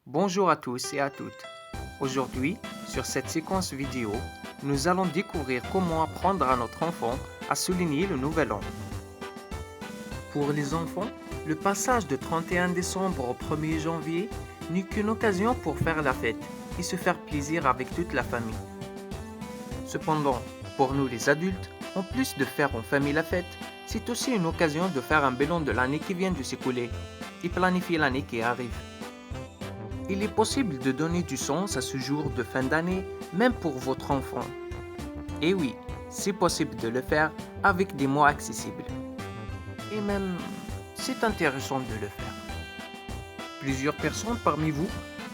Bonjour à tous et à toutes. Aujourd'hui, sur cette séquence vidéo, nous allons découvrir comment apprendre à notre enfant à souligner le nouvel an. Pour les enfants, le passage de 31 décembre au 1er janvier n'est qu'une occasion pour faire la fête et se faire plaisir avec toute la famille. Cependant, pour nous les adultes, en plus de faire en famille la fête, c'est aussi une occasion de faire un bilan de l'année qui vient de s'écouler et planifier l'année qui arrive. Il est possible de donner du sens à ce jour de fin d'année, même pour votre enfant. Et oui, c'est possible de le faire avec des mots accessibles. Et même, c'est intéressant de le faire. Plusieurs personnes parmi vous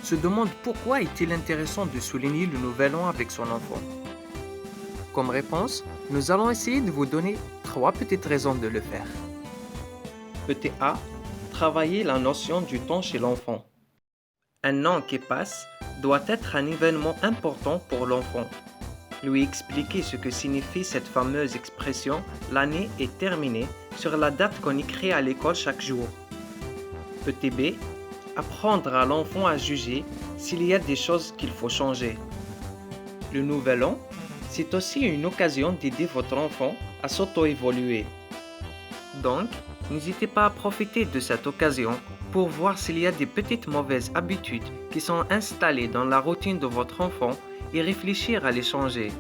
se demandent pourquoi est-il intéressant de souligner le nouvel an avec son enfant. Comme réponse, nous allons essayer de vous donner 3 petites raisons de le faire. Petit A. Travailler la notion du temps chez l'enfant. Un an qui passe doit être un événement important pour l'enfant. Lui expliquer ce que signifie cette fameuse expression « l'année est terminée » sur la date qu'on écrit à l'école chaque jour. Petit B. Apprendre à l'enfant à juger s'il y a des choses qu'il faut changer. Le nouvel an, c'est aussi une occasion d'aider votre enfant à s'auto-évoluer. Donc, n'hésitez pas à profiter de cette occasion pour voir s'il y a des petites mauvaises habitudes qui sont installées dans la routine de votre enfant et réfléchir à les changer.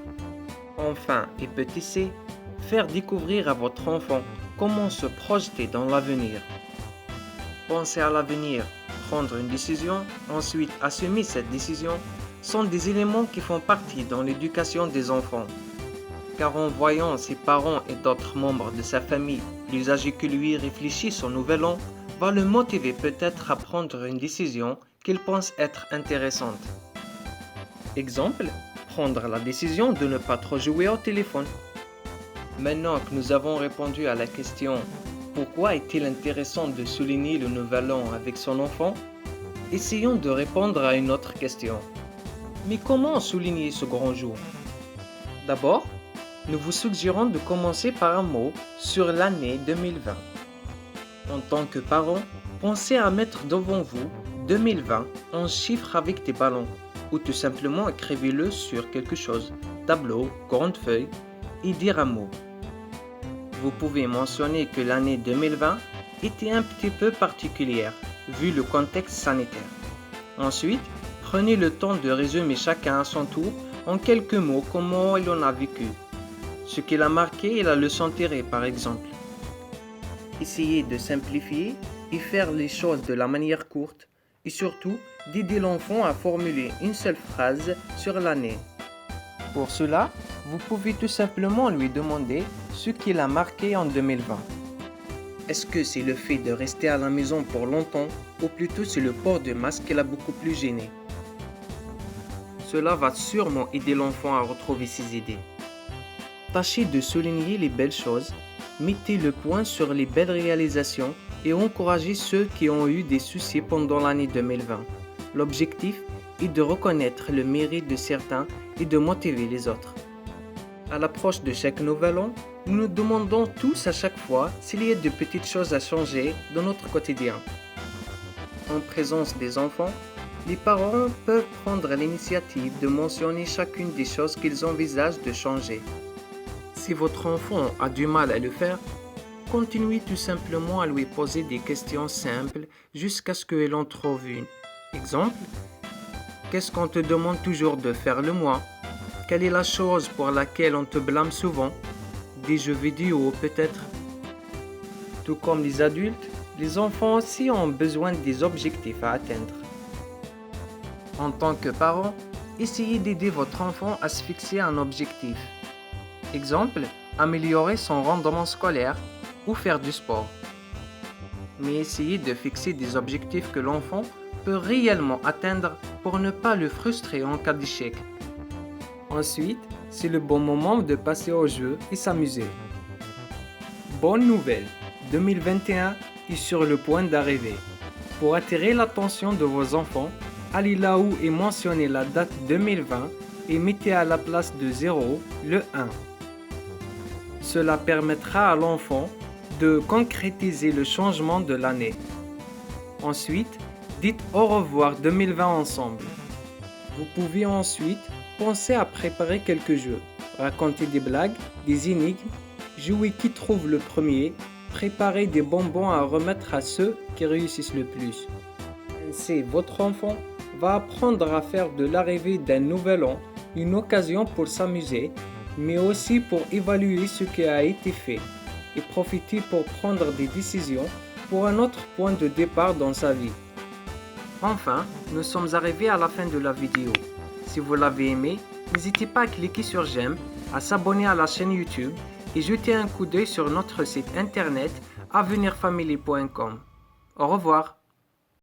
Enfin, et petit C, faire découvrir à votre enfant comment se projeter dans l'avenir. Penser à l'avenir, prendre une décision, ensuite assumer cette décision, sont des éléments qui font partie dans l'éducation des enfants. Car en voyant ses parents et d'autres membres de sa famille plus âgés que lui réfléchir au nouvel an, va le motiver peut-être à prendre une décision qu'il pense être intéressante. Exemple, prendre la décision de ne pas trop jouer au téléphone. Maintenant que nous avons répondu à la question « Pourquoi est-il intéressant de souligner le nouvel an avec son enfant ?», essayons de répondre à une autre question. Mais comment souligner ce grand jour? D'abord, nous vous suggérons de commencer par un mot sur l'année 2020. En tant que parent, pensez à mettre devant vous 2020 en chiffres avec des ballons ou tout simplement écrivez-le sur quelque chose, tableau, grande feuille et dire un mot. Vous pouvez mentionner que l'année 2020 était un petit peu particulière vu le contexte sanitaire. Ensuite, prenez le temps de résumer chacun à son tour en quelques mots comment il en a vécu, ce qu'il a marqué et la leçon tirée par exemple. Essayez de simplifier et faire les choses de la manière courte et surtout d'aider l'enfant à formuler une seule phrase sur l'année. Pour cela, vous pouvez tout simplement lui demander ce qu'il a marqué en 2020. Est-ce que c'est le fait de rester à la maison pour longtemps ou plutôt c'est le port de masque qui l'a beaucoup plus gêné? Cela va sûrement aider l'enfant à retrouver ses idées. Tâchez de souligner les belles choses, mettez le point sur les belles réalisations et encouragez ceux qui ont eu des soucis pendant l'année 2020. L'objectif est de reconnaître le mérite de certains et de motiver les autres. À l'approche de chaque nouvel an, nous nous demandons tous à chaque fois s'il y a de petites choses à changer dans notre quotidien. En présence des enfants, les parents peuvent prendre l'initiative de mentionner chacune des choses qu'ils envisagent de changer. Si votre enfant a du mal à le faire, continuez tout simplement à lui poser des questions simples jusqu'à ce qu'il en trouve une. Exemple, qu'est-ce qu'on te demande toujours de faire le mois? Quelle est la chose pour laquelle on te blâme souvent? Des jeux vidéo peut-être? Tout comme les adultes, les enfants aussi ont besoin des objectifs à atteindre. En tant que parent, essayez d'aider votre enfant à se fixer un objectif. Exemple, améliorer son rendement scolaire ou faire du sport. Mais essayez de fixer des objectifs que l'enfant peut réellement atteindre pour ne pas le frustrer en cas d'échec. Ensuite, c'est le bon moment de passer au jeu et s'amuser. Bonne nouvelle, 2021 est sur le point d'arriver. Pour attirer l'attention de vos enfants, allez là où est mentionnée la date 2020 et mettez à la place de 0 le 1. Cela permettra à l'enfant de concrétiser le changement de l'année. Ensuite, Dites au revoir 2020 ensemble. Vous pouvez ensuite penser à préparer quelques jeux, raconter des blagues, des énigmes, jouer qui trouve le premier, préparer des bonbons à remettre à ceux qui réussissent le plus. Ainsi, votre enfant va apprendre à faire de l'arrivée d'un nouvel an une occasion pour s'amuser, mais aussi pour évaluer ce qui a été fait et profiter pour prendre des décisions pour un autre point de départ dans sa vie. Enfin, nous sommes arrivés à la fin de la vidéo. Si vous l'avez aimé, n'hésitez pas à cliquer sur j'aime, à s'abonner à la chaîne YouTube et jeter un coup d'œil sur notre site internet avenirfamily.com. Au revoir.